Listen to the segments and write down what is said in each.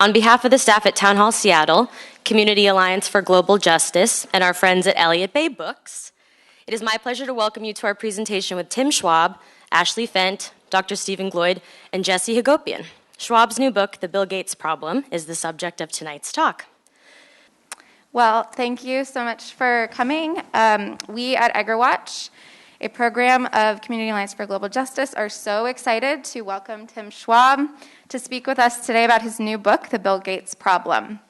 On behalf of the staff at Town Hall Seattle, Community Alliance for Global Justice, and our friends at Elliott Bay Books, it is my pleasure to welcome you to our presentation with Tim Schwab, Ashley Fent, Dr. Stephen Gloyd, and Jesse Hagopian. Schwab's new book, The Bill Gates Problem, is the subject of tonight's talk. Well, thank you so much for coming. We at AGRA, a program of Community Alliance for Global Justice, are so excited to welcome Tim Schwab to speak with us today about his new book, The Bill Gates Problem.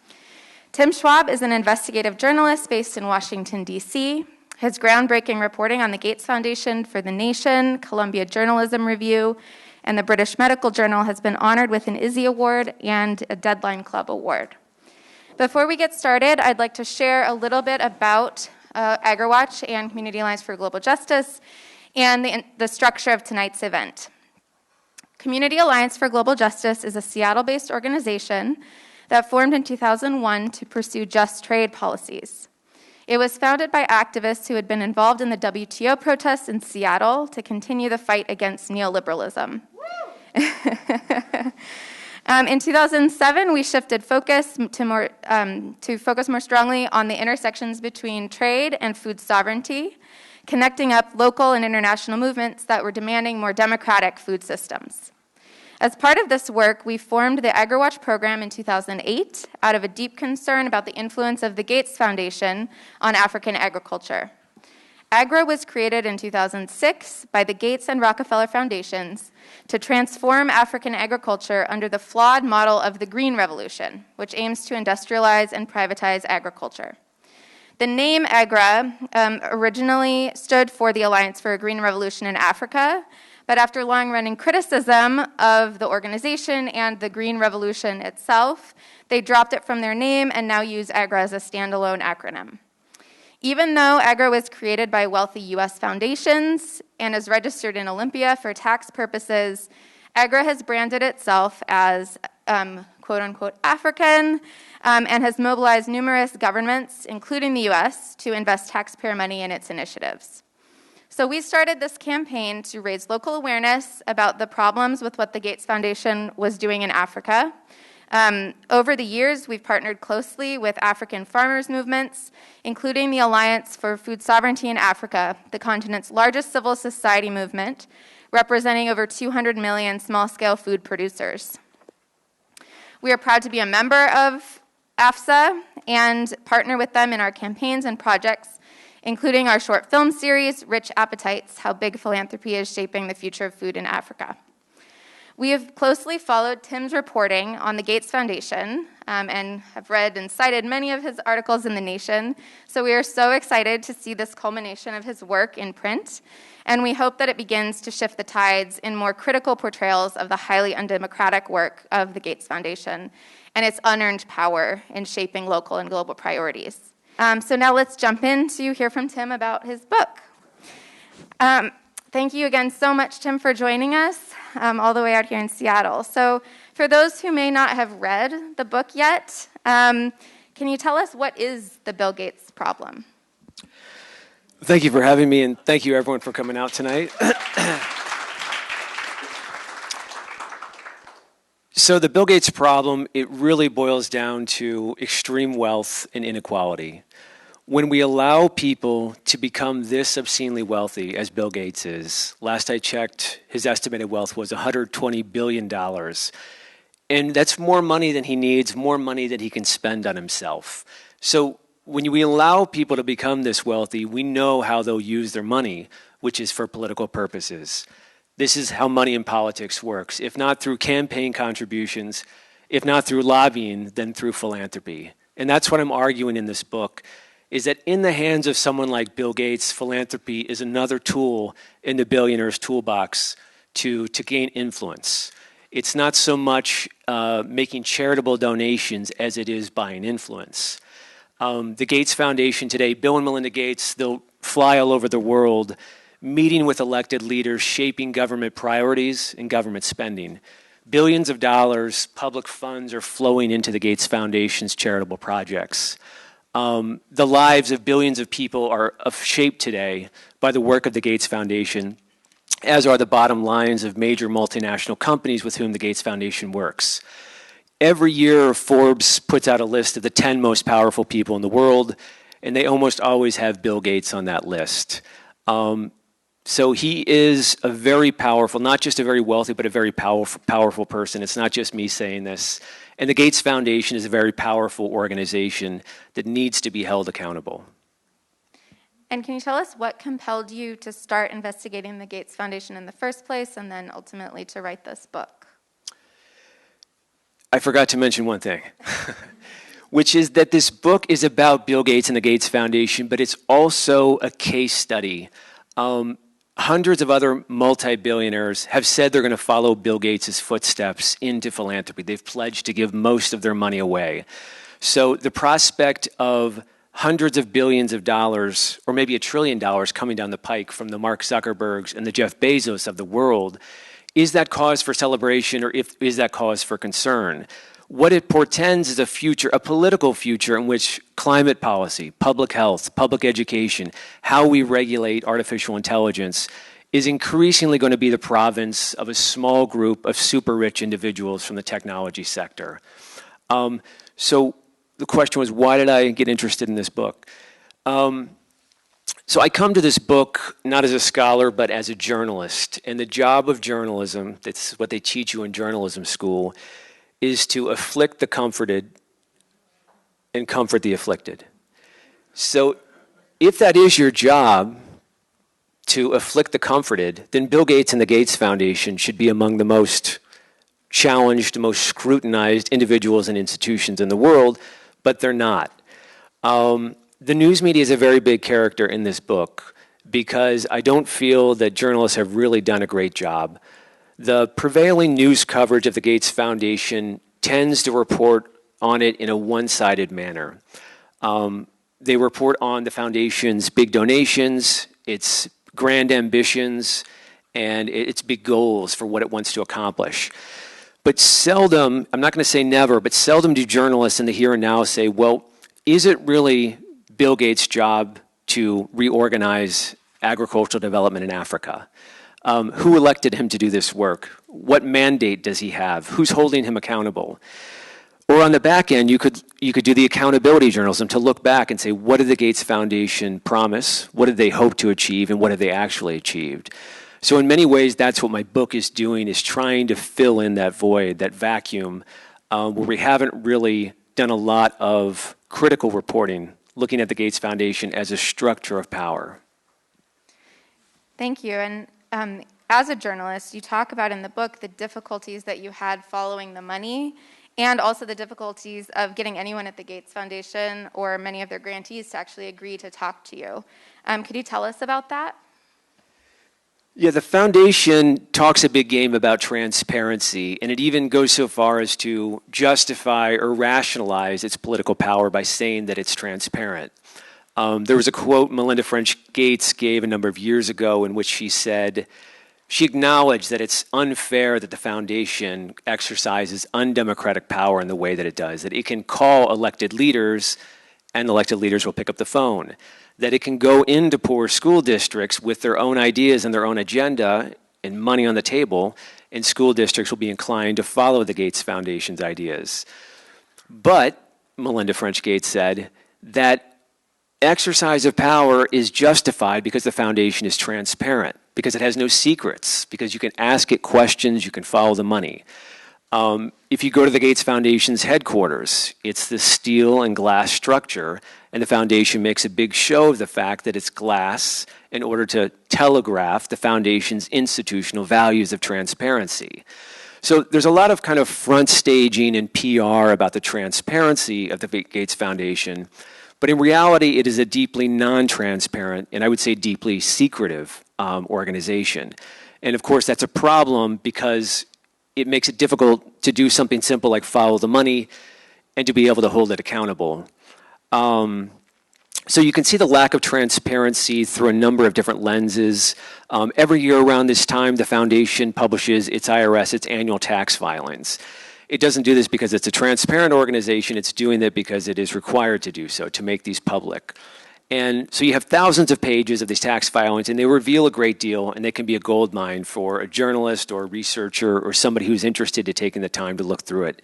Tim Schwab is an investigative journalist based in Washington, D.C. His groundbreaking reporting on the Gates Foundation for The Nation, Columbia Journalism Review, and the British Medical Journal has been honored with an Izzy Award and a Deadline Club Award. Before we get started, I'd like to share a little bit about AGRA and Community Alliance for Global Justice and the structure of tonight's event. Community Alliance for Global Justice is a Seattle-based organization that formed in 2001 to pursue just trade policies. It was founded by activists who had been involved in the WTO protests in Seattle to continue the fight against neoliberalism. In 2007, we shifted focus to focus more strongly on the intersections between trade and food sovereignty, connecting up local and international movements that were demanding more democratic food systems. As part of this work, we formed the AGRA program in 2008 out of a deep concern about the influence of the Gates Foundation on African agriculture. AGRA was created in 2006 by the Gates and Rockefeller Foundations to transform African agriculture under the flawed model of the Green Revolution, which aims to industrialize and privatize agriculture. The name AGRA originally stood for the Alliance for a Green Revolution in Africa, but after long-running criticism of the organization and the Green Revolution itself, they dropped it from their name and now use AGRA as a standalone acronym. Even though AGRA was created by wealthy U.S. foundations and is registered in Olympia for tax purposes, AGRA has branded itself as quote-unquote African and has mobilized numerous governments, including the U.S., to invest taxpayer money in its initiatives. So we started this campaign to raise local awareness about the problems with what the Gates Foundation was doing in Africa. Over the years, we've partnered closely with African farmers' movements, including the Alliance for Food Sovereignty in Africa, the continent's largest civil society movement, representing over 200 million small-scale food producers. We are proud to be a member of AFSA and partner with them in our campaigns and projects, including our short film series, Rich Appetites: How Big Philanthropy is Shaping the Future of Food in Africa. We have closely followed Tim's reporting on the Gates Foundation and have read and cited many of his articles in The Nation, so we are so excited to see this culmination of his work in print, and we hope that it begins to shift the tides in more critical portrayals of the highly undemocratic work of the Gates Foundation and its unearned power in shaping local and global priorities. So now let's jump in to hear from Tim about his book. Thank you again so much, Tim, for joining us all the way out here in Seattle. So for those who may not have read the book yet, can you tell us what is the Bill Gates problem? Thank you for having me, and thank you everyone for coming out tonight. So the Bill Gates problem, it really boils down to extreme wealth and inequality. When we allow people to become this obscenely wealthy, as Bill Gates is, last I checked, his estimated wealth was $120 billion. And that's more money than he needs, more money than he can spend on himself. So when we allow people to become this wealthy, we know how they'll use their money, which is for political purposes. This is how money in politics works. If not through campaign contributions, if not through lobbying, then through philanthropy. And that's what I'm arguing in this book, is that in the hands of someone like Bill Gates, philanthropy is another tool in the billionaire's toolbox to gain influence. It's not so much making charitable donations as it is buying influence. The Gates Foundation today, Bill and Melinda Gates, they'll fly all over the world, meeting with elected leaders, shaping government priorities and government spending. Billions of dollars, public funds are flowing into the Gates Foundation's charitable projects. The lives of billions of people are shaped today by the work of the Gates Foundation, as are the bottom lines of major multinational companies with whom the Gates Foundation works. Every year, Forbes puts out a list of the 10 most powerful people in the world, and they almost always have Bill Gates on that list. So he is a very powerful, not just a very wealthy, but a very powerful person. It's not just me saying this. And the Gates Foundation is a very powerful organization that needs to be held accountable. And can you tell us what compelled you to start investigating the Gates Foundation in the first place and then ultimately to write this book? I forgot to mention one thing, which is that this book is about Bill Gates and the Gates Foundation, but it's also a case study. Hundreds of other multi-billionaires have said they're going to follow Bill Gates' footsteps into philanthropy. They've pledged to give most of their money away. So the prospect of hundreds of billions of dollars, or maybe $1 trillion coming down the pike from the Mark Zuckerbergs and the Jeff Bezos of the world, is that cause for celebration, or is that cause for concern? What it portends is a future, a political future in which climate policy, public health, public education, how we regulate artificial intelligence is increasingly going to be the province of a small group of super rich individuals from the technology sector. So the question was, why did I get interested in this book? So I come to this book not as a scholar, but as a journalist. And the job of journalism, that's what they teach you in journalism school, is to afflict the comforted and comfort the afflicted. So if that is your job, to afflict the comforted, then Bill Gates and the Gates Foundation should be among the most challenged, most scrutinized individuals and institutions in the world, but they're not. The news media is a very big character in this book because I don't feel that journalists have really done a great job. The prevailing news coverage of the Gates Foundation tends to report on it in a one-sided manner. They report on the foundation's big donations, its grand ambitions, and its big goals for what it wants to accomplish. But seldom, I'm not going to say never, but seldom do journalists in the here and now say, well, is it really Bill Gates' job to reorganize agricultural development in Africa? Who elected him to do this work? What mandate does he have? Who's holding him accountable? Or on the back end, you could do the accountability journalism to look back and say, what did the Gates Foundation promise? What did they hope to achieve? And what have they actually achieved? So in many ways, that's what my book is doing, is trying to fill in that void, that vacuum, where we haven't really done a lot of critical reporting, looking at the Gates Foundation as a structure of power. Thank you. And as a journalist, you talk about in the book the difficulties that you had following the money and also the difficulties of getting anyone at the Gates Foundation or many of their grantees to actually agree to talk to you. Could you tell us about that? Yeah, the foundation talks a big game about transparency, and it even goes so far as to justify or rationalize its political power by saying that it's transparent. There was a quote Melinda French Gates gave a number of years ago in which she said, she acknowledged that it's unfair that the foundation exercises undemocratic power in the way that it does, that it can call elected leaders and elected leaders will pick up the phone, that it can go into poor school districts with their own ideas and their own agenda and money on the table, and school districts will be inclined to follow the Gates Foundation's ideas. But, Melinda French Gates said, that exercise of power is justified because the foundation is transparent, because it has no secrets, because you can ask it questions, you can follow the money. If you go to the Gates Foundation's headquarters, it's the steel and glass structure, and the foundation makes a big show of the fact that it's glass in order to telegraph the foundation's institutional values of transparency. So there's a lot of kind of front staging and PR about the transparency of the Gates Foundation, but in reality, it is a deeply non-transparent, and I would say deeply secretive organization. And of course, that's a problem because it makes it difficult to do something simple like follow the money and to be able to hold it accountable. So you can see the lack of transparency through a number of different lenses. Every year around this time, the foundation publishes its IRS, its annual tax filings. It doesn't do this because it's a transparent organization. It's doing that because it is required to do so, to make these public. And so you have thousands of pages of these tax filings, and they reveal a great deal, and they can be a goldmine for a journalist or a researcher or somebody who's interested in taking the time to look through it.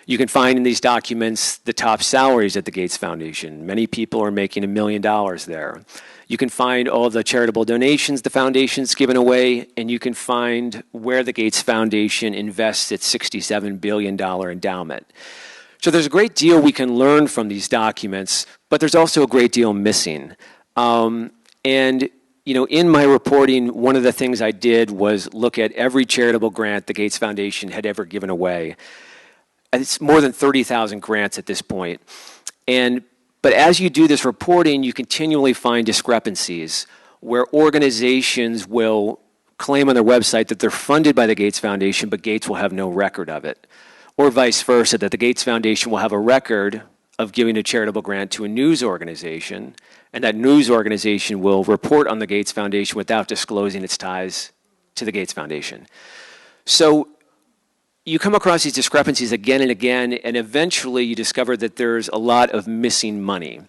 You can find in these documents the top salaries at the Gates Foundation. Many people are making $1 million there. You can find all the charitable donations the foundation's given away, and you can find where the Gates Foundation invests its $67 billion endowment. So there's a great deal we can learn from these documents, but there's also a great deal missing. And in my reporting, one of the things I did was look at every charitable grant the Gates Foundation had ever given away. It's more than 30,000 grants at this point. But as you do this reporting, you continually find discrepancies where organizations will claim on their website that they're funded by the Gates Foundation, but Gates will have no record of it. Or vice versa, that the Gates Foundation will have a record of giving a charitable grant to a news organization, and that news organization will report on the Gates Foundation without disclosing its ties to the Gates Foundation. So you come across these discrepancies again and again, and eventually you discover that there's a lot of missing money.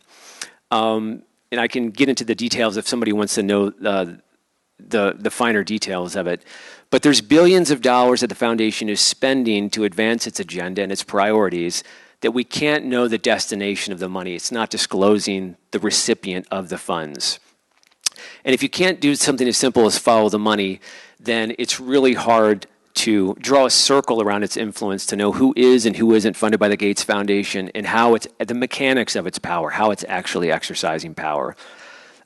And I can get into the details if somebody wants to know the finer details of it. But there's billions of dollars that the foundation is spending to advance its agenda and its priorities that we can't know the destination of the money. It's not disclosing the recipient of the funds. And if you can't do something as simple as follow the money, then it's really hard to draw a circle around its influence to know who is and who isn't funded by the Gates Foundation and how it's, the mechanics of its power, how it's actually exercising power.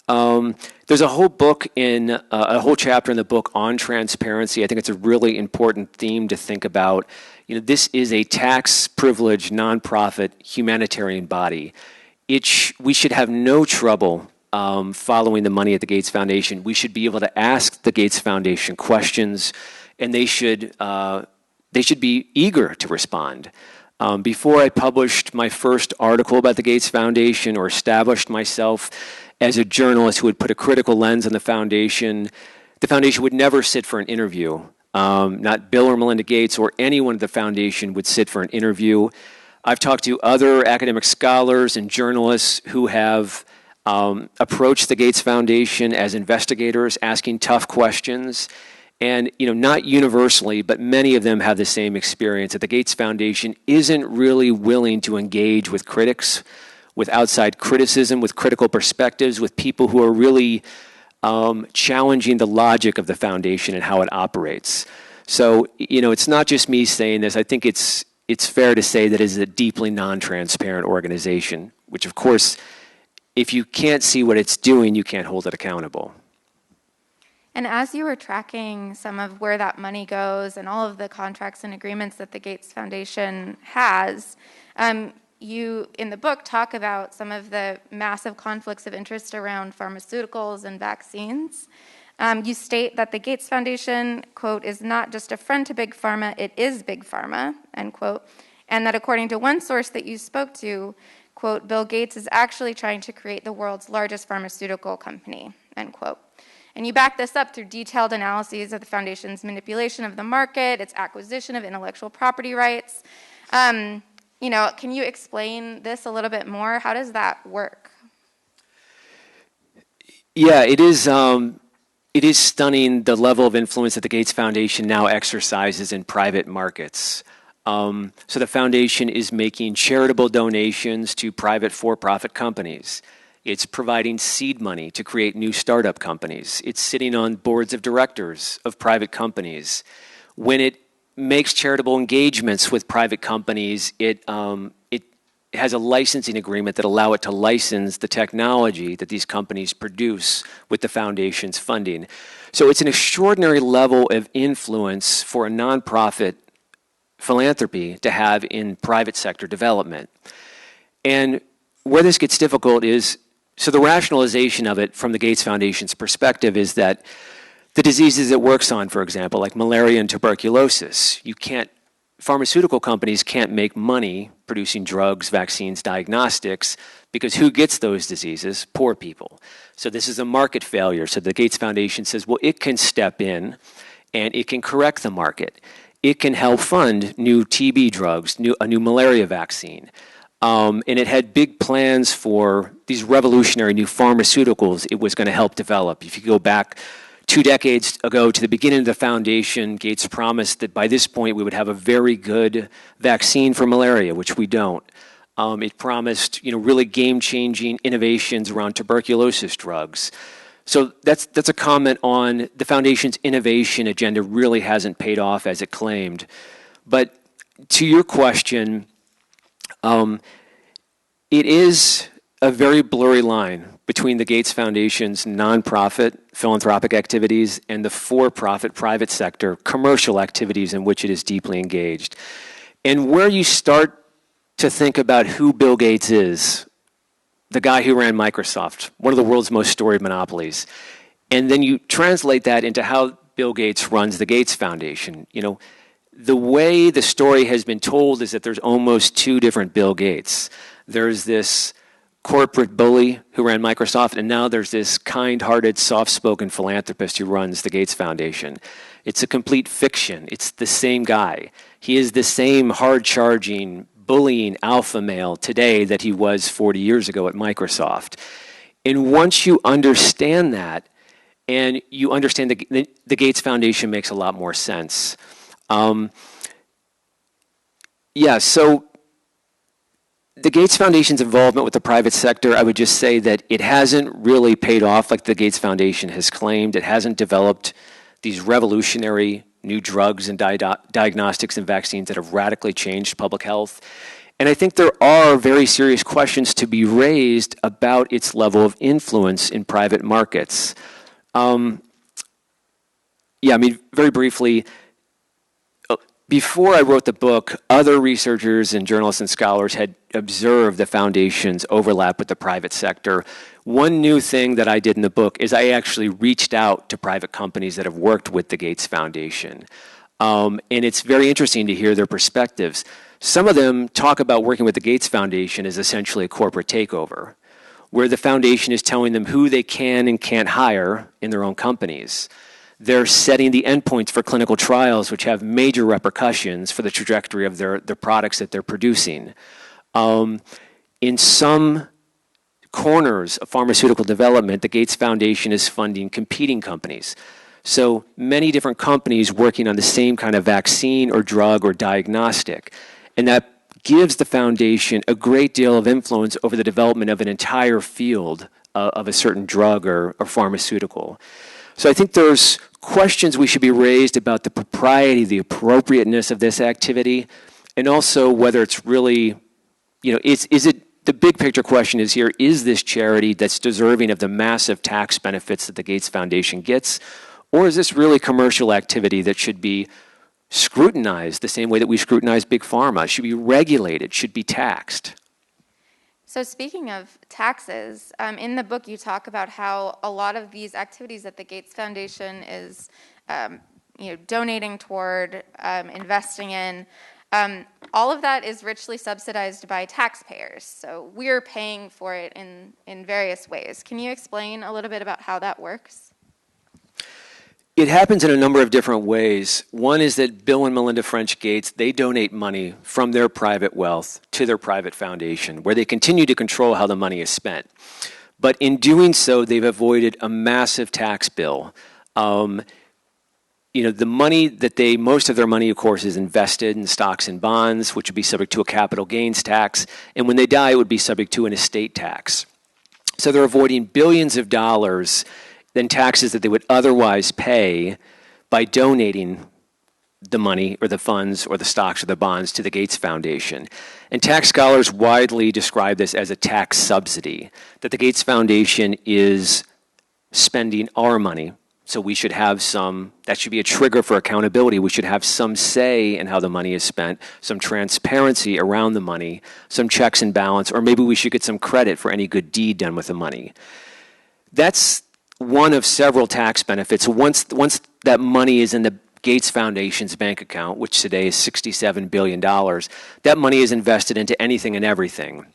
There's a whole book a whole chapter in the book on transparency. I think it's a really important theme to think about. This is a tax-privileged, nonprofit humanitarian body. We should have no trouble following the money at the Gates Foundation. We should be able to ask the Gates Foundation questions, and they should be eager to respond. Before I published my first article about the Gates Foundation or established myself as a journalist who would put a critical lens on the foundation would never sit for an interview. Not Bill or Melinda Gates or anyone at the foundation would sit for an interview. I've talked to other academic scholars and journalists who have approached the Gates Foundation as investigators, asking tough questions. And not universally, but many of them have the same experience, that the Gates Foundation isn't really willing to engage with critics, with outside criticism, with critical perspectives, with people who are really challenging the logic of the foundation and how it operates. So, it's not just me saying this. I think it's fair to say that it is a deeply non-transparent organization, which, of course, if you can't see what it's doing, you can't hold it accountable. And as you were tracking some of where that money goes and all of the contracts and agreements that the Gates Foundation has, you, in the book, talk about some of the massive conflicts of interest around pharmaceuticals and vaccines. You state that the Gates Foundation, quote, is not just a friend to Big Pharma, it is Big Pharma, end quote, and that according to one source that you spoke to, quote, Bill Gates is actually trying to create the world's largest pharmaceutical company, end quote. And you back this up through detailed analyses of the foundation's manipulation of the market, its acquisition of intellectual property rights. Can you explain this a little bit more? How does that work? Yeah, it is stunning the level of influence that the Gates Foundation now exercises in private markets. So the foundation is making charitable donations to private for-profit companies. It's providing seed money to create new startup companies. It's sitting on boards of directors of private companies. When it makes charitable engagements with private companies, it has a licensing agreement that allows it to license the technology that these companies produce with the foundation's funding. So it's an extraordinary level of influence for a nonprofit philanthropy to have in private sector development. And where this gets difficult is, so the rationalization of it from the Gates Foundation's perspective is that the diseases it works on, for example, like malaria and tuberculosis, pharmaceutical companies can't make money producing drugs, vaccines, diagnostics, because who gets those diseases? Poor people. So this is a market failure. So the Gates Foundation says, well, it can step in and it can correct the market. It can help fund new TB drugs, a new malaria vaccine. And it had big plans for these revolutionary new pharmaceuticals it was going to help develop. If you go back 2 decades ago, to the beginning of the foundation, Gates promised that by this point we would have a very good vaccine for malaria, which we don't. It promised, really game-changing innovations around tuberculosis drugs. So that's a comment on the foundation's innovation agenda really hasn't paid off as it claimed. But to your question, it is a very blurry line between the Gates Foundation's nonprofit philanthropic activities and the for-profit private sector commercial activities in which it is deeply engaged. And where you start to think about who Bill Gates is, the guy who ran Microsoft, one of the world's most storied monopolies, and then you translate that into how Bill Gates runs the Gates Foundation. The way the story has been told is that there's almost 2 different Bill Gates. There's this corporate bully who ran Microsoft, and now there's this kind-hearted, soft-spoken philanthropist who runs the Gates Foundation. It's a complete fiction. It's the same guy. He is the same hard-charging, bullying alpha male today that he was 40 years ago at Microsoft. And once you understand that, and you understand the Gates Foundation makes a lot more sense. So the Gates Foundation's involvement with the private sector, I would just say that it hasn't really paid off like the Gates Foundation has claimed. It hasn't developed these revolutionary new drugs and diagnostics and vaccines that have radically changed public health. And I think there are very serious questions to be raised about its level of influence in private markets. Very briefly, before I wrote the book, other researchers and journalists and scholars had observed the foundation's overlap with the private sector. One new thing that I did in the book is I actually reached out to private companies that have worked with the Gates Foundation. And it's very interesting to hear their perspectives. Some of them talk about working with the Gates Foundation as essentially a corporate takeover, where the foundation is telling them who they can and can't hire in their own companies. They're setting the endpoints for clinical trials, which have major repercussions for the trajectory of their products that they're producing. In some corners of pharmaceutical development, the Gates Foundation is funding competing companies. So many different companies working on the same kind of vaccine or drug or diagnostic. And that gives the foundation a great deal of influence over the development of an entire field of a certain drug or pharmaceutical. So I think there's questions we should be raised about the propriety, the appropriateness of this activity, and also whether it's really, is it, the big picture question is here, is this charity that's deserving of the massive tax benefits that the Gates Foundation gets, or is this really commercial activity that should be scrutinized the same way that we scrutinize big pharma, should be regulated, should be taxed? So speaking of taxes, in the book you talk about how a lot of these activities that the Gates Foundation is donating toward, investing in, all of that is richly subsidized by taxpayers. So we're paying for it in various ways. Can you explain a little bit about how that works? It happens in a number of different ways. One is that Bill and Melinda French Gates, they donate money from their private wealth to their private foundation, where they continue to control how the money is spent. But in doing so, they've avoided a massive tax bill. The money that most of their money, of course, is invested in stocks and bonds, which would be subject to a capital gains tax. And when they die, it would be subject to an estate tax. So they're avoiding billions of dollars than taxes that they would otherwise pay by donating the money or the funds or the stocks or the bonds to the Gates Foundation. And tax scholars widely describe this as a tax subsidy, that the Gates Foundation is spending our money, so we should have that should be a trigger for accountability. We should have some say in how the money is spent, some transparency around the money, some checks and balance, or maybe we should get some credit for any good deed done with the money. That's one of several tax benefits. Once that money is in the Gates Foundation's bank account, which today is $67 billion, that money is invested into anything and everything.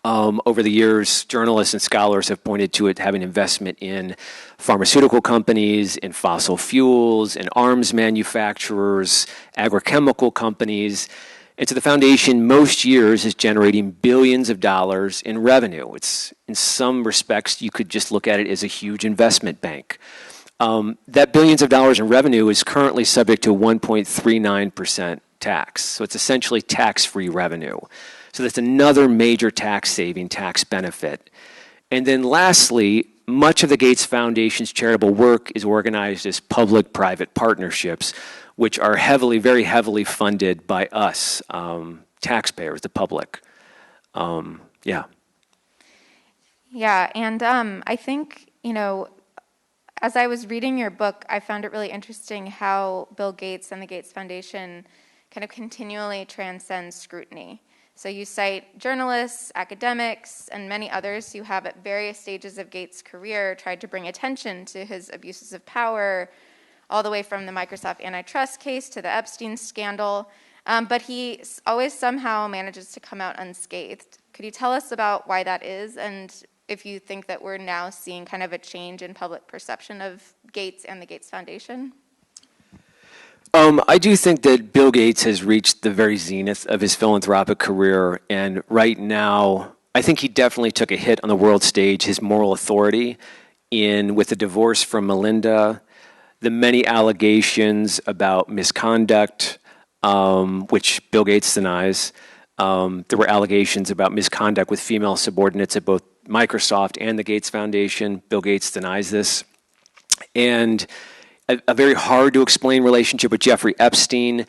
Over the years, journalists and scholars have pointed to it having investment in pharmaceutical companies, in fossil fuels, in arms manufacturers, agrochemical companies. And so the foundation most years is generating billions of dollars in revenue. It's, in some respects, you could just look at it as a huge investment bank. That billions of dollars in revenue is currently subject to 1.39% tax. So it's essentially tax-free revenue. So that's another major tax-saving, tax benefit. And then lastly, much of the Gates Foundation's charitable work is organized as public-private partnerships, which are very heavily funded by us, taxpayers, the public. Yeah. Yeah, and I think, as I was reading your book, I found it really interesting how Bill Gates and the Gates Foundation kind of continually transcend scrutiny. So you cite journalists, academics, and many others who have at various stages of Gates' career tried to bring attention to his abuses of power, all the way from the Microsoft antitrust case to the Epstein scandal. But he always somehow manages to come out unscathed. Could you tell us about why that is, and if you think that we're now seeing kind of a change in public perception of Gates and the Gates Foundation? I do think that Bill Gates has reached the very zenith of his philanthropic career, and right now, I think he definitely took a hit on the world stage, his moral authority, with the divorce from Melinda, the many allegations about misconduct, which Bill Gates denies. There were allegations about misconduct with female subordinates at both Microsoft and the Gates Foundation. Bill Gates denies this. And a very hard-to-explain relationship with Jeffrey Epstein.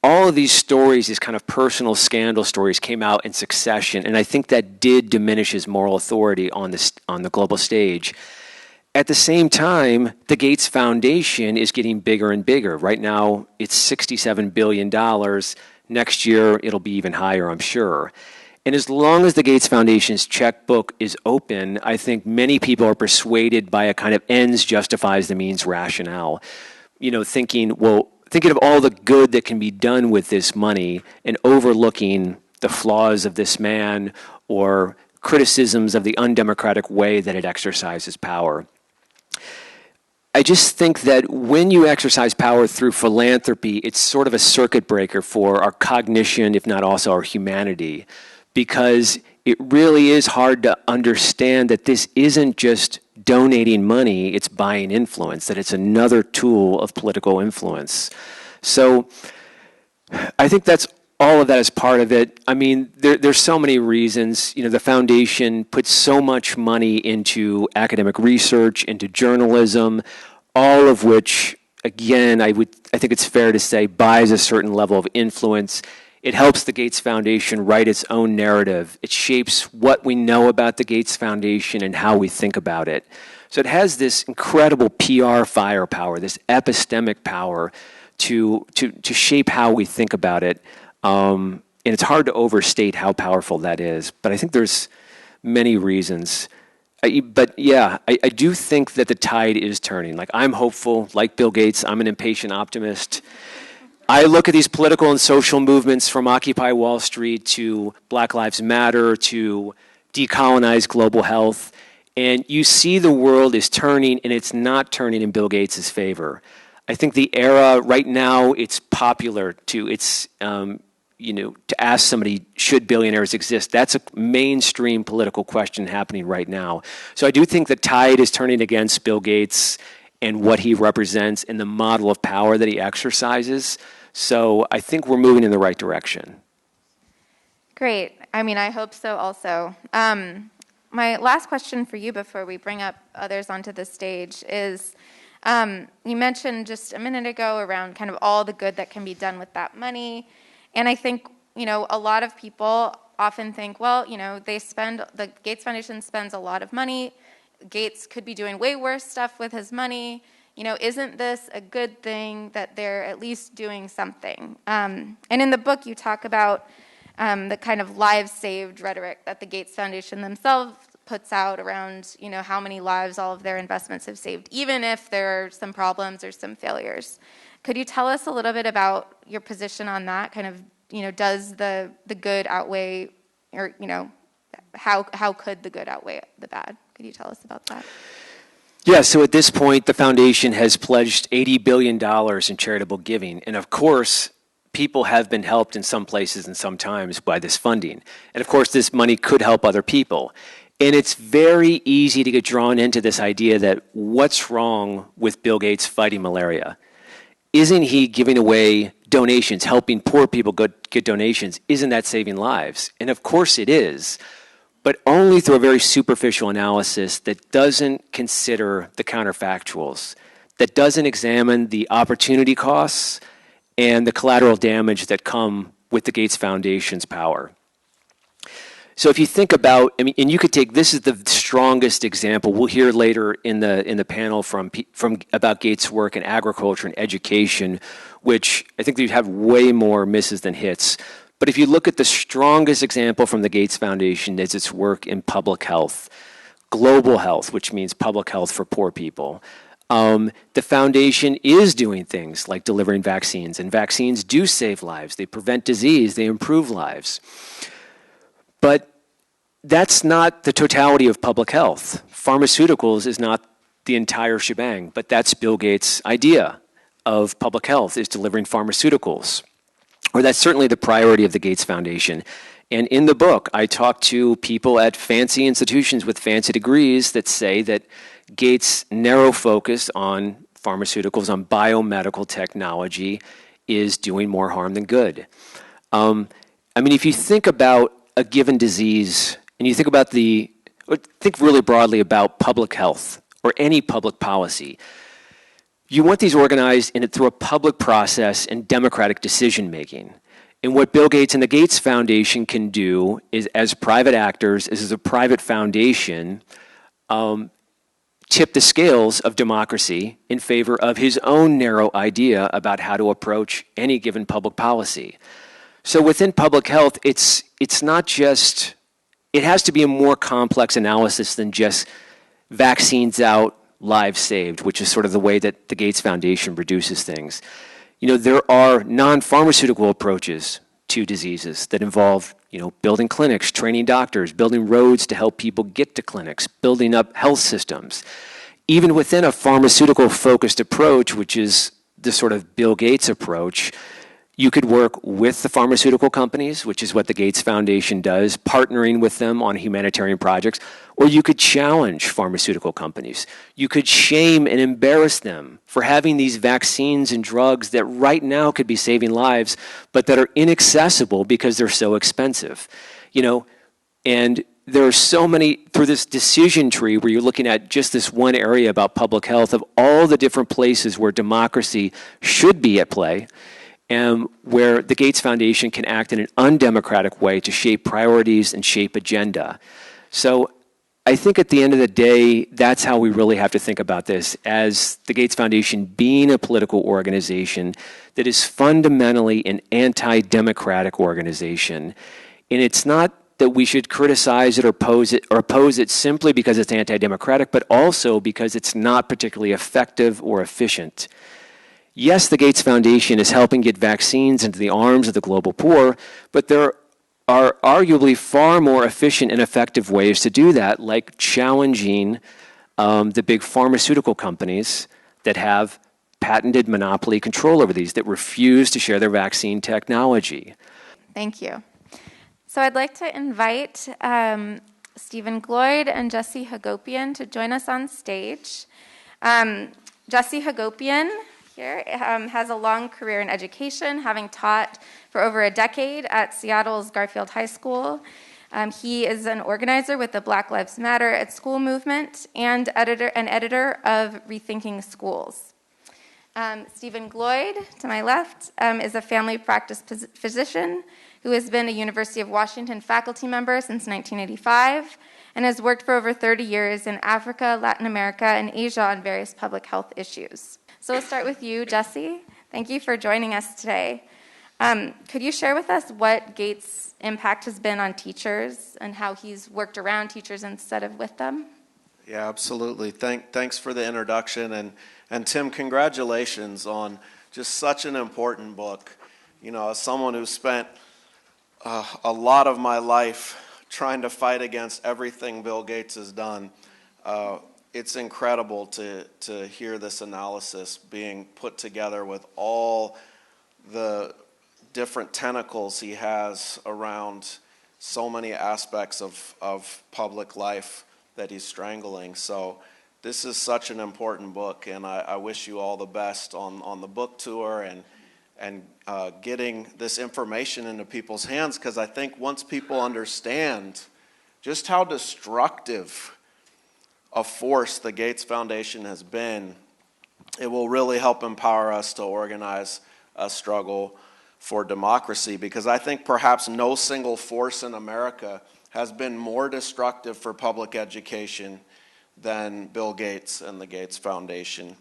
All of these stories, these kind of personal scandal stories, came out in succession, and I think that did diminish his moral authority on the global stage. At the same time, the Gates Foundation is getting bigger and bigger. Right now, it's $67 billion. Next year, it'll be even higher, I'm sure. And as long as the Gates Foundation's checkbook is open, I think many people are persuaded by a kind of ends justifies the means rationale. Thinking of all the good that can be done with this money and overlooking the flaws of this man or criticisms of the undemocratic way that it exercises power. I just think that when you exercise power through philanthropy, it's sort of a circuit breaker for our cognition, if not also our humanity, because it really is hard to understand that this isn't just donating money, it's buying influence, that it's another tool of political influence. So I think that's all of that is part of it. I mean, there's so many reasons. The foundation puts so much money into academic research, into journalism, all of which, again, I think it's fair to say, buys a certain level of influence. It helps the Gates Foundation write its own narrative. It shapes what we know about the Gates Foundation and how we think about it. So it has this incredible PR firepower, this epistemic power to shape how we think about it. And it's hard to overstate how powerful that is. But I think there's many reasons. I do think that the tide is turning. Like, I'm hopeful, like Bill Gates, I'm an impatient optimist. I look at these political and social movements from Occupy Wall Street to Black Lives Matter to decolonize global health, and you see the world is turning, and it's not turning in Bill Gates' favor. I think the era right now, it's popular to ask somebody, should billionaires exist? That's a mainstream political question happening right now. So I do think the tide is turning against Bill Gates and what he represents and the model of power that he exercises. So I think we're moving in the right direction. Great. I mean, I hope so also. My last question for you before we bring up others onto the stage is, you mentioned just a minute ago around kind of all the good that can be done with that money. And I think, a lot of people often think, well, the Gates Foundation spends a lot of money. Gates could be doing way worse stuff with his money. Isn't this a good thing that they're at least doing something? And in the book, you talk about the kind of lives saved rhetoric that the Gates Foundation themselves puts out around, how many lives all of their investments have saved, even if there are some problems or some failures. Could you tell us a little bit about your position on that? Kind of, does the good outweigh, or, how could the good outweigh the bad? Could you tell us about that? Yeah, so at this point, the foundation has pledged $80 billion in charitable giving. And of course, people have been helped in some places and sometimes by this funding. And of course, this money could help other people. And it's very easy to get drawn into this idea that what's wrong with Bill Gates fighting malaria? Isn't he giving away donations, helping poor people get donations? Isn't that saving lives? And of course it is, but only through a very superficial analysis that doesn't consider the counterfactuals, that doesn't examine the opportunity costs and the collateral damage that come with the Gates Foundation's power. So if you think about, I mean, and you could take, this is the strongest example. We'll hear later in the panel from about Gates' work in agriculture and education, which I think they have way more misses than hits. But if you look at the strongest example from the Gates Foundation, is its work in public health, global health, which means public health for poor people. The foundation is doing things like delivering vaccines, and vaccines do save lives. They prevent disease, they improve lives. But that's not the totality of public health. Pharmaceuticals is not the entire shebang, but that's Bill Gates' idea of public health, is delivering pharmaceuticals. Or that's certainly the priority of the Gates Foundation. And in the book, I talk to people at fancy institutions with fancy degrees that say that Gates' narrow focus on pharmaceuticals, on biomedical technology, is doing more harm than good. I mean, if you think about a given disease, and you think about think really broadly about public health or any public policy, you want these organized through a public process and democratic decision making. And what Bill Gates and the Gates Foundation can do is, as private actors, as a private foundation, tip the scales of democracy in favor of his own narrow idea about how to approach any given public policy. So within public health, it's not just, it has to be a more complex analysis than just vaccines out, lives saved, which is sort of the way that the Gates Foundation reduces things. You know, there are non-pharmaceutical approaches to diseases that involve, building clinics, training doctors, building roads to help people get to clinics, building up health systems. Even within a pharmaceutical-focused approach, which is the sort of Bill Gates approach, you could work with the pharmaceutical companies, which is what the Gates Foundation does, partnering with them on humanitarian projects, or you could challenge pharmaceutical companies. You could shame and embarrass them for having these vaccines and drugs that right now could be saving lives, but that are inaccessible because they're so expensive. And there are so many, through this decision tree where you're looking at just this one area about public health, of all the different places where democracy should be at play, and where the Gates Foundation can act in an undemocratic way to shape priorities and shape agenda. So I think at the end of the day, that's how we really have to think about this, as the Gates Foundation being a political organization that is fundamentally an anti-democratic organization. And it's not that we should criticize it or oppose it simply because it's anti-democratic, but also because it's not particularly effective or efficient. Yes, the Gates Foundation is helping get vaccines into the arms of the global poor, but there are arguably far more efficient and effective ways to do that, like challenging the big pharmaceutical companies that have patented monopoly control over these, that refuse to share their vaccine technology. Thank you. So I'd like to invite Stephen Gloyd and Jesse Hagopian to join us on stage. Jesse Hagopian here has a long career in education, having taught for over a decade at Seattle's Garfield High School. He is an organizer with the Black Lives Matter at School movement and editor of Rethinking Schools. Stephen Gloyd, to my left, is a family practice physician who has been a University of Washington faculty member since 1985 and has worked for over 30 years in Africa, Latin America, and Asia on various public health issues. So we'll start with you, Jesse. Thank you for joining us today. Could you share with us what Gates' impact has been on teachers and how he's worked around teachers instead of with them? Yeah, absolutely. Thanks for the introduction. And Tim, congratulations on just such an important book. As someone who spent a lot of my life trying to fight against everything Bill Gates has done, it's incredible to hear this analysis being put together with all the different tentacles he has around so many aspects of public life that he's strangling. So this is such an important book, and I wish you all the best on the book tour and getting this information into people's hands, because I think once people understand just how destructive a force the Gates Foundation has been, it will really help empower us to organize a struggle for democracy, because I think perhaps no single force in America has been more destructive for public education than Bill Gates and the Gates Foundation.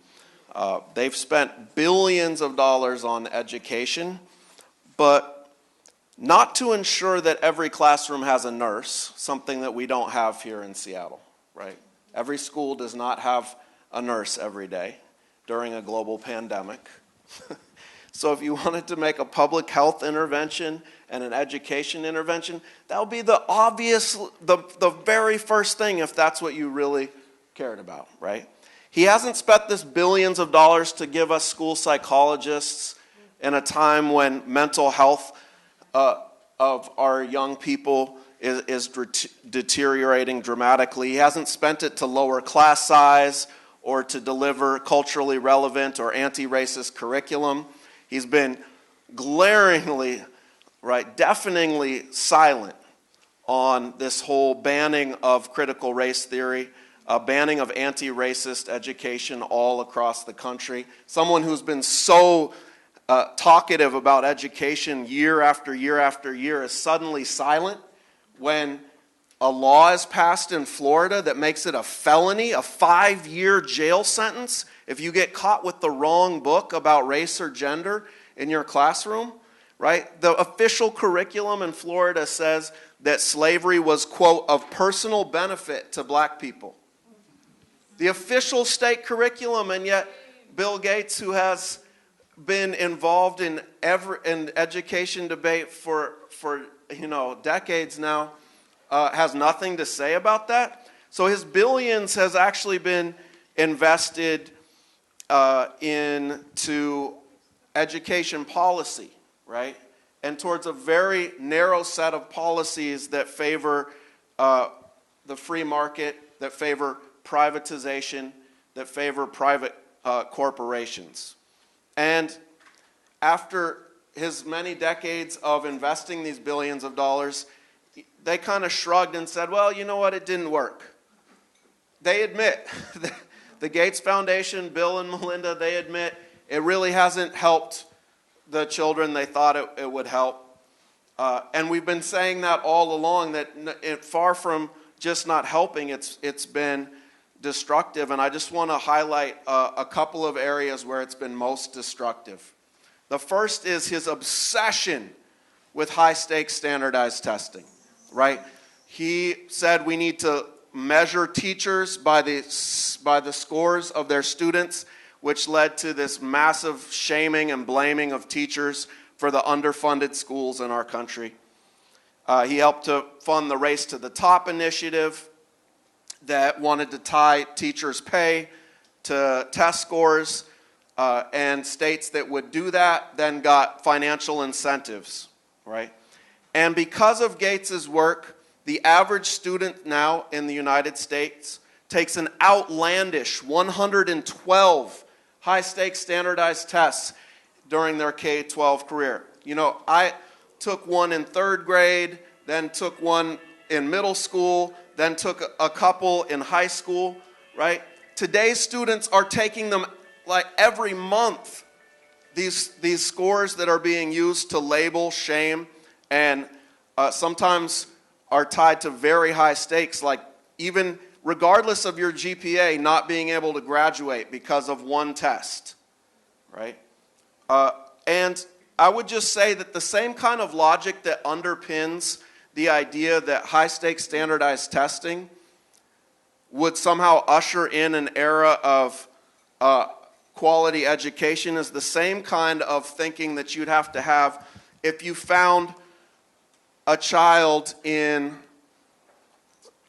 They've spent billions of dollars on education, but not to ensure that every classroom has a nurse, something that we don't have here in Seattle, right? Every school does not have a nurse every day during a global pandemic. So if you wanted to make a public health intervention and an education intervention, that would be the very first thing if that's what you really cared about, right? He hasn't spent this billions of dollars to give us school psychologists in a time when mental health of our young people is deteriorating dramatically. He hasn't spent it to lower class size or to deliver culturally relevant or anti-racist curriculum. He's been glaringly, right, deafeningly silent on this whole banning of critical race theory, banning of anti-racist education all across the country. Someone who's been so talkative about education year after year after year is suddenly silent when a law is passed in Florida that makes it a felony, a 5-year jail sentence, if you get caught with the wrong book about race or gender in your classroom, right? The official curriculum in Florida says that slavery was, quote, of personal benefit to black people. The official state curriculum, and yet Bill Gates, who has been involved in education debate for decades now, has nothing to say about that. So his billions has actually been invested into education policy, right? And towards a very narrow set of policies that favor the free market, that favor privatization, that favor private corporations. And after his many decades of investing these billions of dollars, they kind of shrugged and said, well, you know what, it didn't work. They admit, the Gates Foundation, Bill and Melinda, they admit it really hasn't helped the children they thought it would help. And we've been saying that all along, that far from just not helping, it's been destructive. And I just want to highlight a couple of areas where it's been most destructive. The first is his obsession with high-stakes standardized testing, right? He said we need to measure teachers by the scores of their students, which led to this massive shaming and blaming of teachers for the underfunded schools in our country. He helped to fund the Race to the Top initiative that wanted to tie teachers' pay to test scores, and states that would do that then got financial incentives, right? And because of Gates's work, the average student now in the United States takes an outlandish 112 high-stakes standardized tests during their K-12 career. You know, I took one in 3rd grade, then took one in middle school, then took a couple in high school, right? Today's students are taking them like every month, these scores that are being used to label, shame, and sometimes are tied to very high stakes, like even regardless of your GPA, not being able to graduate because of one test, right? And I would just say that the same kind of logic that underpins the idea that high-stakes standardized testing would somehow usher in an era of quality education is the same kind of thinking that you'd have to have if you found a child in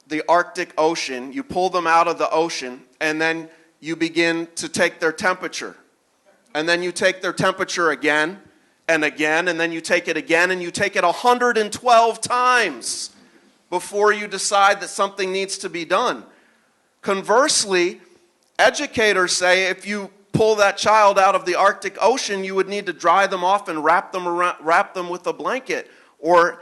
the Arctic Ocean, you pull them out of the ocean, and then you begin to take their temperature. And then you take their temperature again, and again, and then you take it again, and you take it 112 times before you decide that something needs to be done. Conversely, educators say if you pull that child out of the Arctic Ocean, you would need to dry them off and wrap them with a blanket. Or,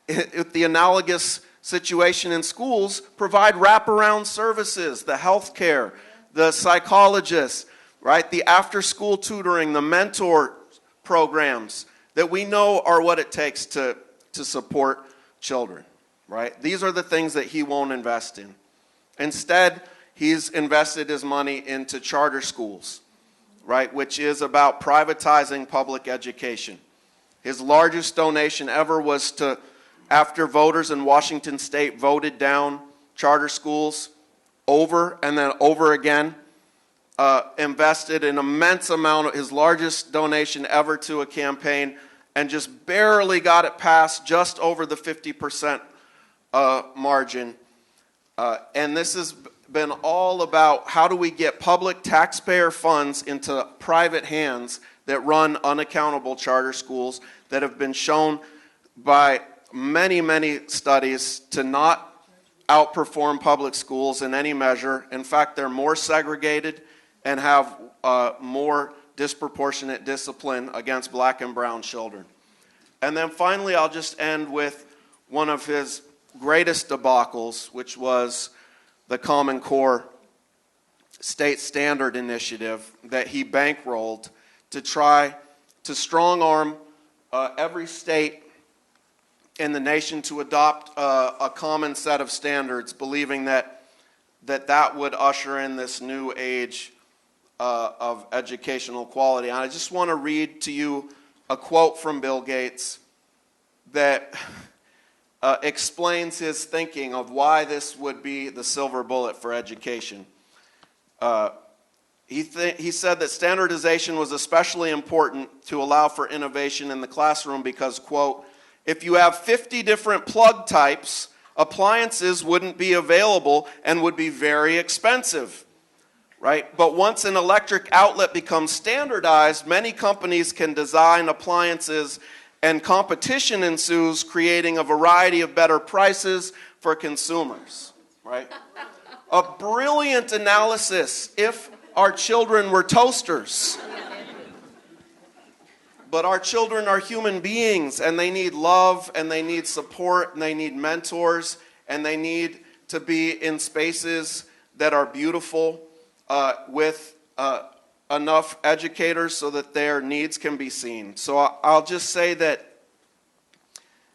if the analogous situation in schools, provide wraparound services, the health care, the psychologists, right? The after-school tutoring, the mentor programs that we know are what it takes to support children, right? These are the things that he won't invest in. Instead, he's invested his money into charter schools, right, which is about privatizing public education. His largest donation ever was to, after voters in Washington State voted down charter schools over and then over again, invested an immense amount of his largest donation ever to a campaign, and just barely got it passed, just over the 50% margin. And this has been all about how do we get public taxpayer funds into private hands that run unaccountable charter schools that have been shown by many, many studies to not outperform public schools in any measure. In fact, they're more segregated and have more disproportionate discipline against black and brown children. And then finally, I'll just end with one of his greatest debacles, which was the Common Core State Standard Initiative that he bankrolled to try to strong-arm every state in the nation to adopt a common set of standards, believing that would usher in this new age of educational quality. And I just want to read to you a quote from Bill Gates that explains his thinking of why this would be the silver bullet for education. He said that standardization was especially important to allow for innovation in the classroom because, quote, if you have 50 different plug types, appliances wouldn't be available and would be very expensive, right? But once an electric outlet becomes standardized, many companies can design appliances and competition ensues, creating a variety of better prices for consumers, right? A brilliant analysis if our children were toasters. But our children are human beings, and they need love, and they need support, and they need mentors, and they need to be in spaces that are beautiful with enough educators so that their needs can be seen. So I'll just say that,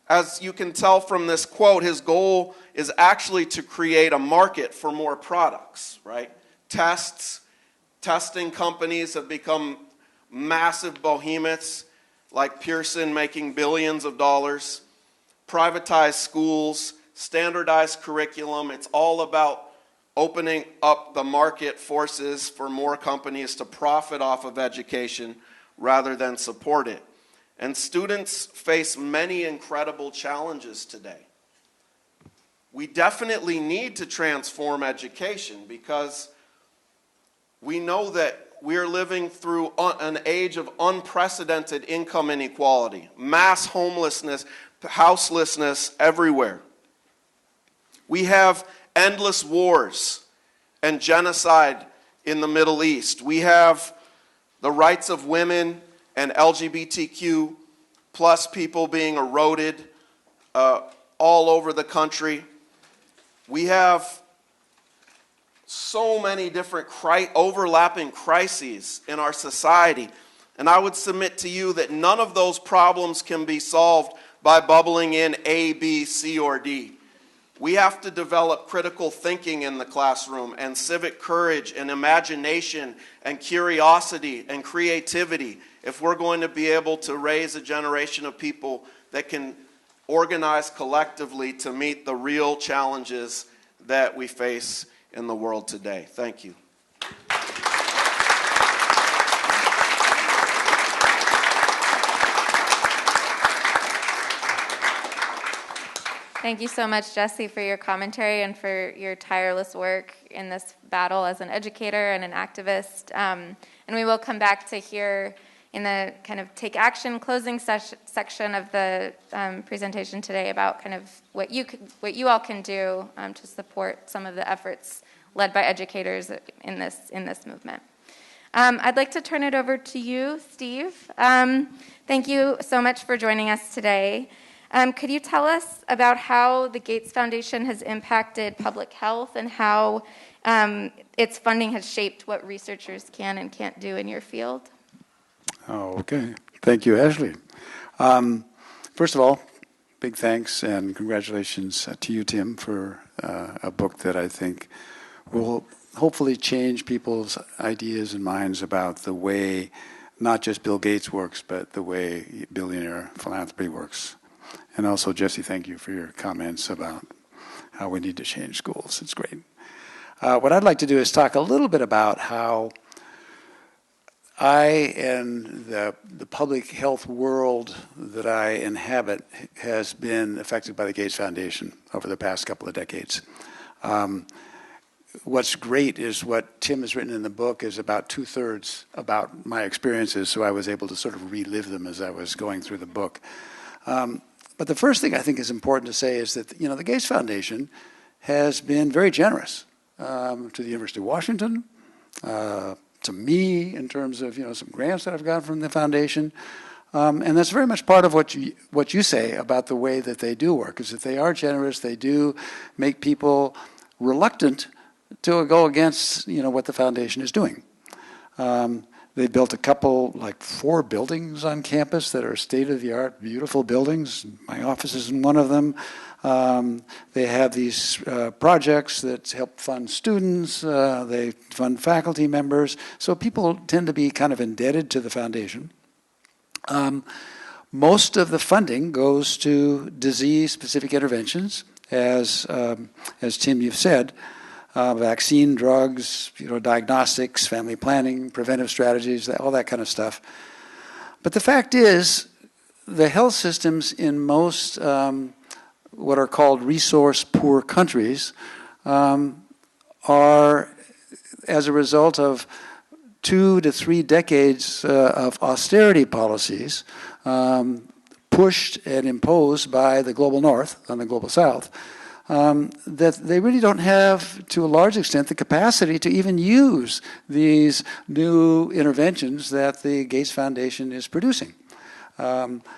as you can tell from this quote, his goal is actually to create a market for more products, right? Testing companies have become massive behemoths, like Pearson making billions of dollars, privatized schools, standardized curriculum. It's all about opening up the market forces for more companies to profit off of education rather than support it. And students face many incredible challenges today. We definitely need to transform education because we know that we are living through an age of unprecedented income inequality, mass homelessness, houselessness everywhere. We have endless wars and genocide in the Middle East. We have the rights of women and LGBTQ plus people being eroded all over the country. We have so many different overlapping crises in our society. And I would submit to you that none of those problems can be solved by bubbling in A, B, C, or D. We have to develop critical thinking in the classroom and civic courage and imagination and curiosity and creativity if we're going to be able to raise a generation of people that can organize collectively to meet the real challenges that we face in the world today. Thank you. Thank you so much, Jesse, for your commentary and for your tireless work in this battle as an educator and an activist. And we will come back to hear in the kind of take action closing section of the presentation today about kind of what you all can do to support some of the efforts led by educators in this movement. I'd like to turn it over to you, Steve. Thank you so much for joining us today. Could you tell us about how the Gates Foundation has impacted public health and how its funding has shaped what researchers can and can't do in your field? Oh, okay. Thank you, Ashley. First of all, big thanks and congratulations to you, Tim, for a book that I think will hopefully change people's ideas and minds about the way not just Bill Gates works, but the way billionaire philanthropy works. And also, Jesse, thank you for your comments about how we need to change schools. It's great. What I'd like to do is talk a little bit about how I and the public health world that I inhabit has been affected by the Gates Foundation over the past couple of decades. What's great is what Tim has written in the book is about 2/3 about my experiences, so I was able to sort of relive them as I was going through the book. But the first thing I think is important to say is that the Gates Foundation has been very generous to the University of Washington, to me in terms of some grants that I've gotten from the foundation, and that's very much part of what you say about the way that they do work, is that they are generous. They do make people reluctant to go against what the foundation is doing. They built a couple, like 4 buildings on campus that are state-of-the-art, beautiful buildings. My office is in one of them. They have these projects that help fund students. They fund faculty members. So people tend to be kind of indebted to the foundation. Most of the funding goes to disease-specific interventions, as Tim, you've said. Vaccine, drugs, diagnostics, family planning, preventive strategies, all that kind of stuff. But the fact is, the health systems in most what are called resource-poor countries are, as a result of 2 to 3 decades of austerity policies pushed and imposed by the global north on the global south, that they really don't have, to a large extent, the capacity to even use these new interventions that the Gates Foundation is producing.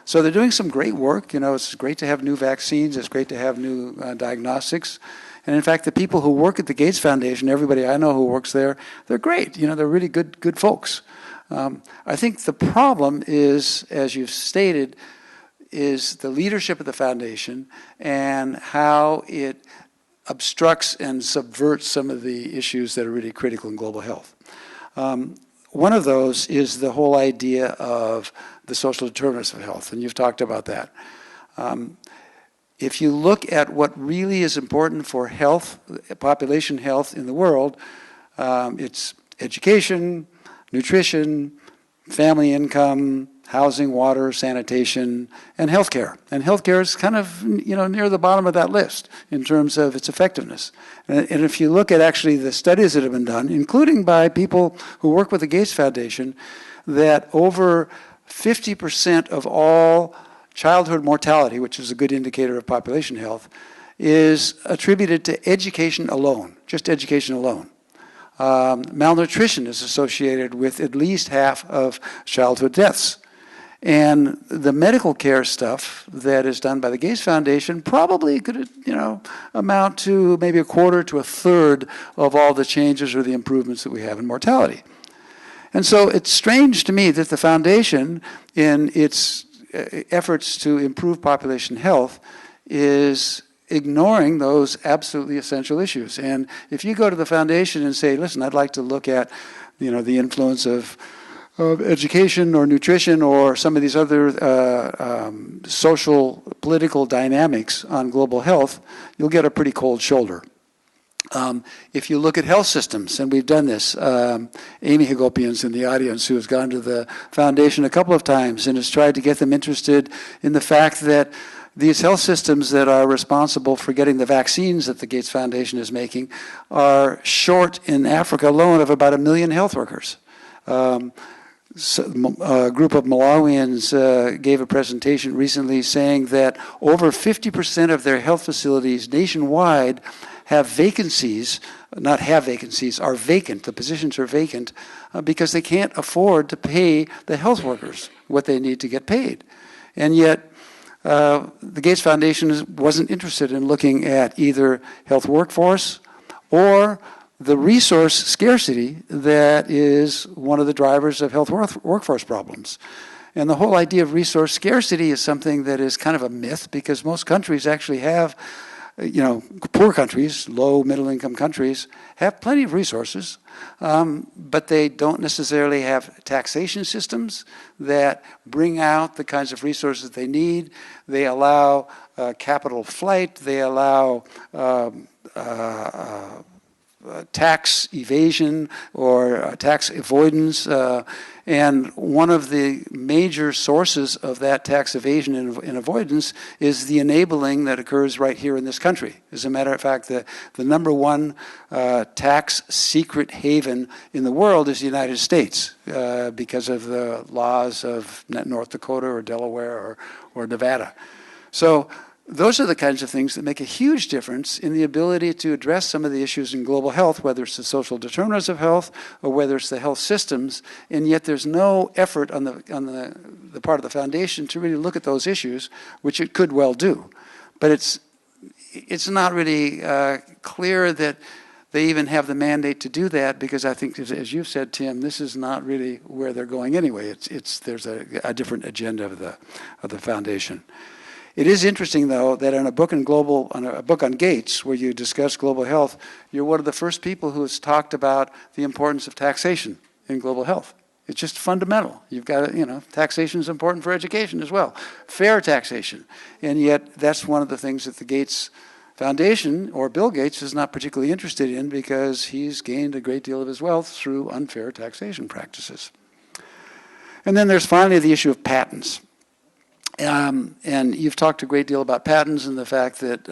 So they're doing some great work. It's great to have new vaccines. It's great to have new diagnostics. And in fact, the people who work at the Gates Foundation, everybody I know who works there, they're great. They're really good folks. I think the problem is, as you've stated, is the leadership of the foundation and how it obstructs and subverts some of the issues that are really critical in global health. One of those is the whole idea of the social determinants of health, and you've talked about that. If you look at what really is important for health, population health in the world, it's education, nutrition, family income, housing, water, sanitation, and healthcare. And healthcare is kind of, near the bottom of that list in terms of its effectiveness. And if you look at actually the studies that have been done, including by people who work with the Gates Foundation, that over 50% of all childhood mortality, which is a good indicator of population health, is attributed to education alone, just education alone. Malnutrition is associated with at least half of childhood deaths. And the medical care stuff that is done by the Gates Foundation probably could, amount to maybe 1/4 to 1/3 of all the changes or the improvements that we have in mortality. And so it's strange to me that the foundation, in its efforts to improve population health, is ignoring those absolutely essential issues. And if you go to the foundation and say, listen, I'd like to look at, the influence of education or nutrition or some of these other social, political dynamics on global health, you'll get a pretty cold shoulder. If you look at health systems, and we've done this, Amy Hagopian's in the audience, who has gone to the foundation a couple of times and has tried to get them interested in the fact that these health systems that are responsible for getting the vaccines that the Gates Foundation is making are short in Africa alone of about 1 million health workers. a group of Malawians gave a presentation recently saying that over 50% of their health facilities nationwide have vacancies, not have vacancies, are vacant. The positions are vacant because they can't afford to pay the health workers what they need to get paid. And yet, the Gates Foundation wasn't interested in looking at either health workforce or the resource scarcity that is one of the drivers of health workforce problems. And the whole idea of resource scarcity is something that is kind of a myth because most countries actually have, poor countries, low, middle-income countries, have plenty of resources, but they don't necessarily have taxation systems that bring out the kinds of resources they need. They allow capital flight. They allow tax evasion or tax avoidance. And one of the major sources of that tax evasion and avoidance is the enabling that occurs right here in this country. As a matter of fact, the number one tax secret haven in the world is the United States because of the laws of North Dakota or Delaware or Nevada. So those are the kinds of things that make a huge difference in the ability to address some of the issues in global health, whether it's the social determinants of health or whether it's the health systems, and yet there's no effort on the part of the foundation to really look at those issues, which it could well do. But it's not really clear that they even have the mandate to do that because I think, as you've said, Tim, this is not really where they're going anyway. There's a different agenda of the foundation. It is interesting, though, that on a book on Gates, where you discuss global health, you're one of the first people who has talked about the importance of taxation in global health. It's just fundamental. You've got, taxation is important for education as well. Fair taxation. And yet, that's one of the things that the Gates Foundation, or Bill Gates, is not particularly interested in because he's gained a great deal of his wealth through unfair taxation practices. And then there's finally the issue of patents. And you've talked a great deal about patents and the fact that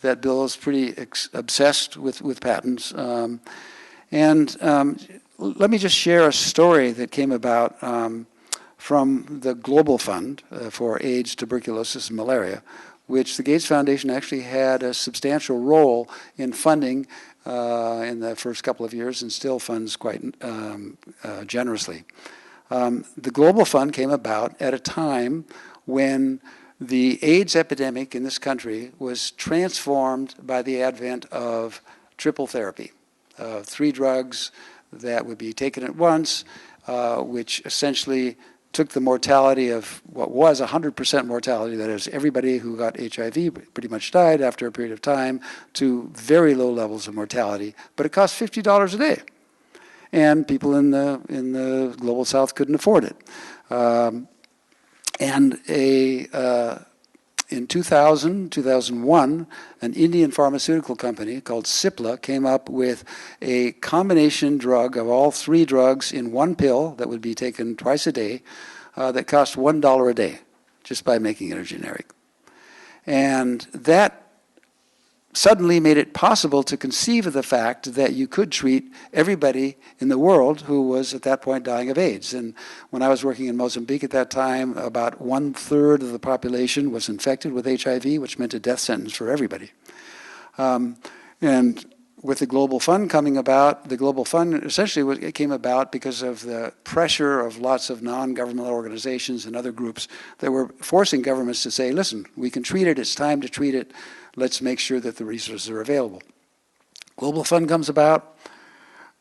that Bill is pretty obsessed with patents. Let me just share a story that came about from the Global Fund for AIDS, tuberculosis, and malaria, which the Gates Foundation actually had a substantial role in funding in the first couple of years and still funds quite generously. The Global Fund came about at a time when the AIDS epidemic in this country was transformed by the advent of triple therapy, 3 drugs that would be taken at once, which essentially took the mortality of what was 100% mortality, that is, everybody who got HIV pretty much died after a period of time, to very low levels of mortality, but it cost $50 a day. And people in the global south couldn't afford it. In 2001, an Indian pharmaceutical company called Cipla came up with a combination drug of all 3 drugs in one pill that would be taken twice a day that cost $1 a day just by making it a generic. And that suddenly made it possible to conceive of the fact that you could treat everybody in the world who was at that point dying of AIDS. And when I was working in Mozambique at that time, about 1/3 of the population was infected with HIV, which meant a death sentence for everybody. And with the Global Fund coming about, the Global Fund essentially came about because of the pressure of lots of non-governmental organizations and other groups that were forcing governments to say, listen, we can treat it, it's time to treat it, let's make sure that the resources are available. Global Fund comes about,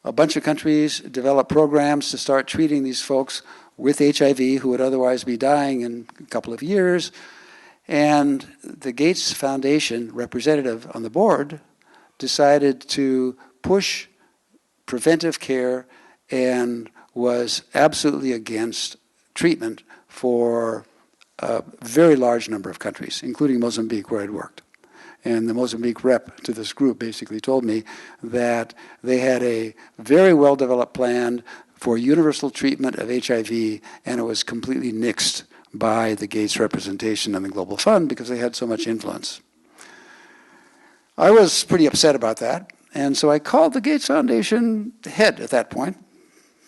a bunch of countries develop programs to start treating these folks with HIV who would otherwise be dying in a couple of years, and the Gates Foundation representative on the board decided to push preventive care and was absolutely against treatment for a very large number of countries, including Mozambique, where I'd worked. And the Mozambique rep to this group basically told me that they had a very well-developed plan for universal treatment of HIV, and it was completely nixed by the Gates representation and the Global Fund because they had so much influence. I was pretty upset about that, and so I called the Gates Foundation head at that point,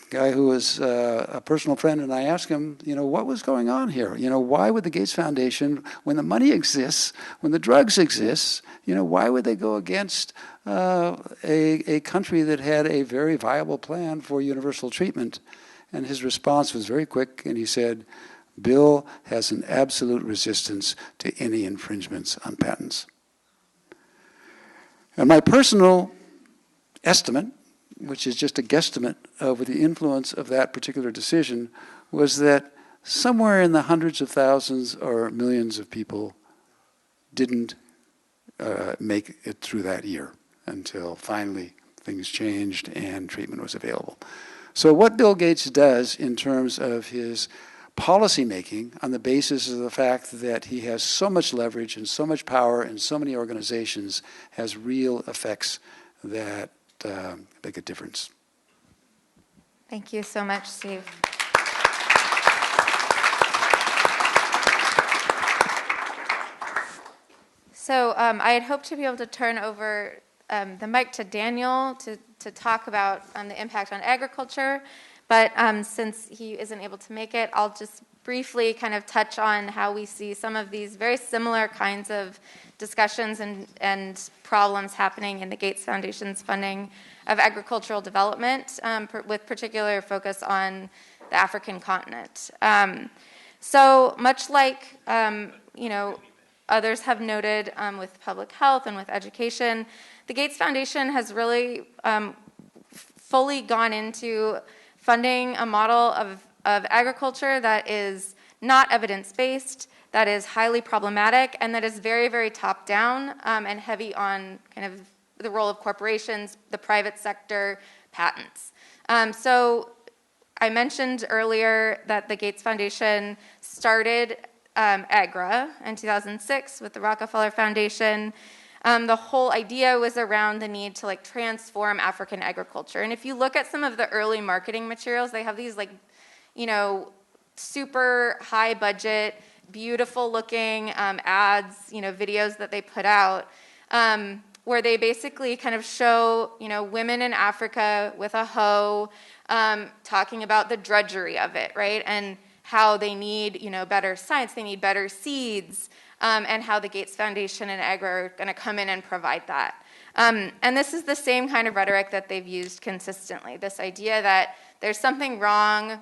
guy who was a personal friend, and I asked him, what was going on here? Why would the Gates Foundation, when the money exists, when the drugs exist, why would they go against a country that had a very viable plan for universal treatment? And his response was very quick, and he said, Bill has an absolute resistance to any infringements on patents. And my personal estimate, which is just a guesstimate over the influence of that particular decision, was that somewhere in the hundreds of thousands or millions of people didn't make it through that year until finally things changed and treatment was available. So what Bill Gates does in terms of his policy making on the basis of the fact that he has so much leverage and so much power in so many organizations has real effects that make a difference. Thank you so much, Steve. So I had hoped to be able to turn over the mic to Daniel to talk about the impact on agriculture, but since he isn't able to make it, I'll just briefly kind of touch on how we see some of these very similar kinds of discussions and problems happening in the Gates Foundation's funding of agricultural development, with particular focus on the African continent. So much like others have noted with public health and with education, the Gates Foundation has really fully gone into funding a model of agriculture that is not evidence-based, that is highly problematic, and that is very, very top-down and heavy on kind of the role of corporations, the private sector, patents. So I mentioned earlier that the Gates Foundation started AGRA in 2006 with the Rockefeller Foundation. The whole idea was around the need to transform African agriculture. And if you look at some of the early marketing materials, they have these super high budget, beautiful looking ads, videos that they put out, where they basically kind of show, women in Africa with a hoe, talking about the drudgery of it, right? And how they need, better science, they need better seeds, and how the Gates Foundation and AGRA are going to come in and provide that. And this is the same kind of rhetoric that they've used consistently, this idea that there's something wrong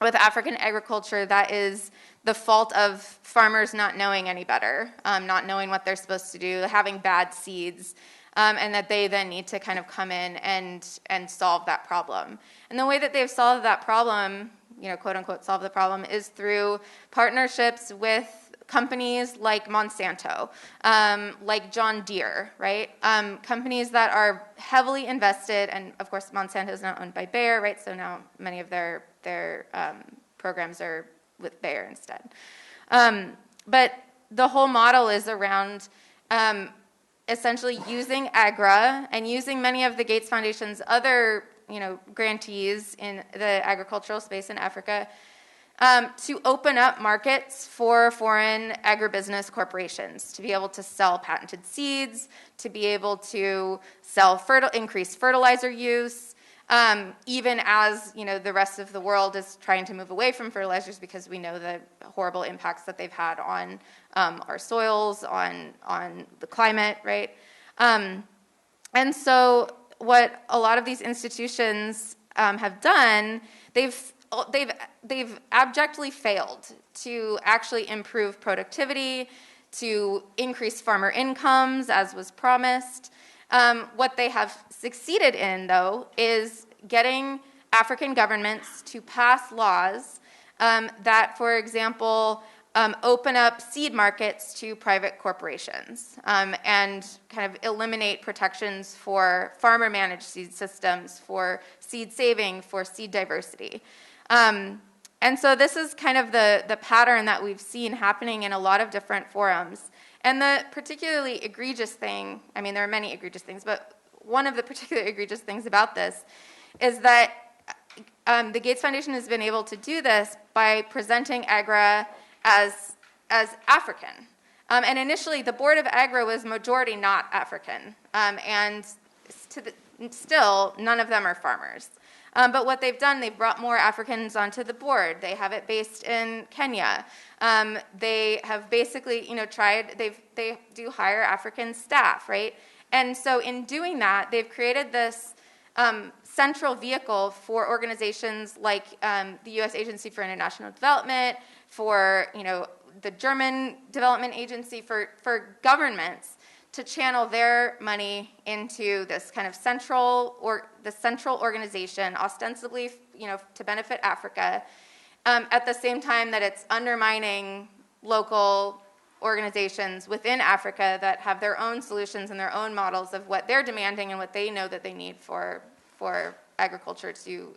with African agriculture that is the fault of farmers not knowing any better, not knowing what they're supposed to do, having bad seeds, and that they then need to kind of come in and solve that problem. And the way that they've solved that problem, quote unquote solve the problem, is through partnerships with companies like Monsanto, like John Deere, right? Companies that are heavily invested, and of course Monsanto is now owned by Bayer, right? So now many of their programs are with Bayer instead. But the whole model is around essentially using AGRA and using many of the Gates Foundation's other grantees in the agricultural space in Africa to open up markets for foreign agribusiness corporations to be able to sell patented seeds, to be able to sell increased fertilizer use, even as the rest of the world is trying to move away from fertilizers because we know the horrible impacts that they've had on our soils, on the climate, right? And so what a lot of these institutions have done, they've abjectly failed to actually improve productivity, to increase farmer incomes, as was promised. What they have succeeded in, though, is getting African governments to pass laws that, for example, open up seed markets to private corporations and kind of eliminate protections for farmer-managed seed systems, for seed saving, for seed diversity. And so this is kind of the pattern that we've seen happening in a lot of different forums. And the particularly egregious thing, I mean, there are many egregious things, but one of the particularly egregious things about this is that the Gates Foundation has been able to do this by presenting AGRA as African. And initially, the board of AGRA was majority not African, and still, none of them are farmers. But what they've done, they've brought more Africans onto the board. They have it based in Kenya. They have basically, tried, they do hire African staff, right? And so in doing that, they've created this central vehicle for organizations like the U.S. Agency for International Development, for, the German Development Agency, for governments to channel their money into this kind of central organization, ostensibly, to benefit Africa, at the same time that it's undermining local organizations within Africa that have their own solutions and their own models of what they're demanding and what they know that they need for agriculture to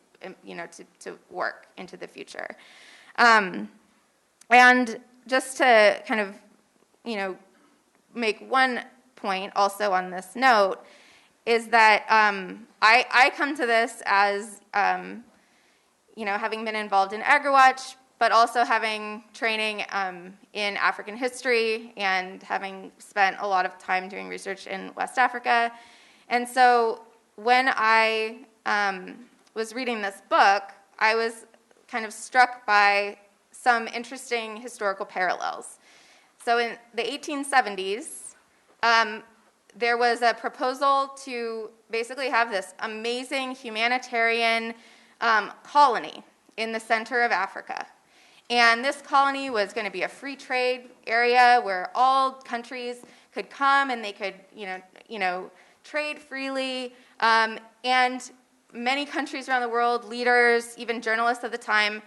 work into the future. And just to kind of, make one point also on this note is that I come to this as, having been involved in AGRA, but also having training in African history and having spent a lot of time doing research in West Africa. And so when I was reading this book, I was kind of struck by some interesting historical parallels. So in the 1870s, there was a proposal to basically have this amazing humanitarian colony in the center of Africa. And this colony was going to be a free trade area where all countries could come and they could, trade freely. And many countries around the world, leaders, even journalists of the time,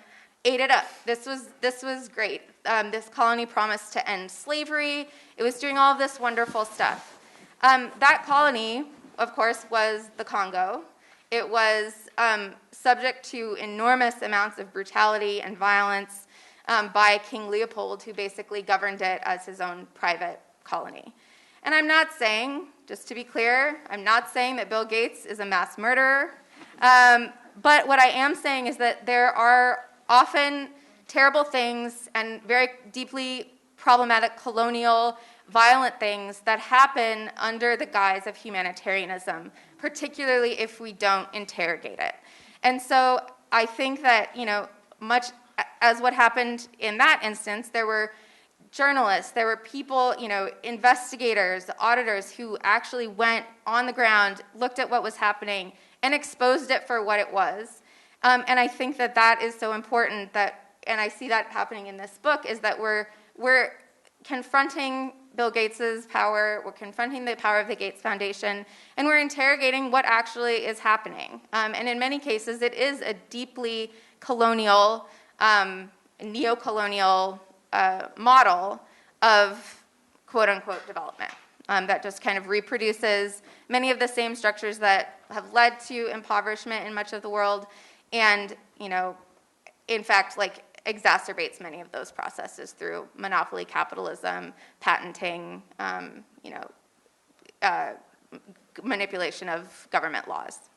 ate it up. This was great. This colony promised to end slavery. It was doing all of this wonderful stuff. That colony, of course, was the Congo. It was subject to enormous amounts of brutality and violence by King Leopold, who basically governed it as his own private colony. And I'm not saying, just to be clear, I'm not saying that Bill Gates is a mass murderer. But what I am saying is that there are often terrible things and very deeply problematic colonial violent things that happen under the guise of humanitarianism, particularly if we don't interrogate it. And so I think that, much as what happened in that instance, there were journalists, there were people, investigators, auditors who actually went on the ground, looked at what was happening, and exposed it for what it was. And I think that that is so important and I see that happening in this book, is that we're confronting Bill Gates's power, we're confronting the power of the Gates Foundation, and we're interrogating what actually is happening. And in many cases, it is a deeply colonial, neo-colonial model of quote-unquote development that just kind of reproduces many of the same structures that have led to impoverishment in much of the world, and in fact, exacerbates many of those processes through monopoly capitalism, patenting, manipulation of government laws.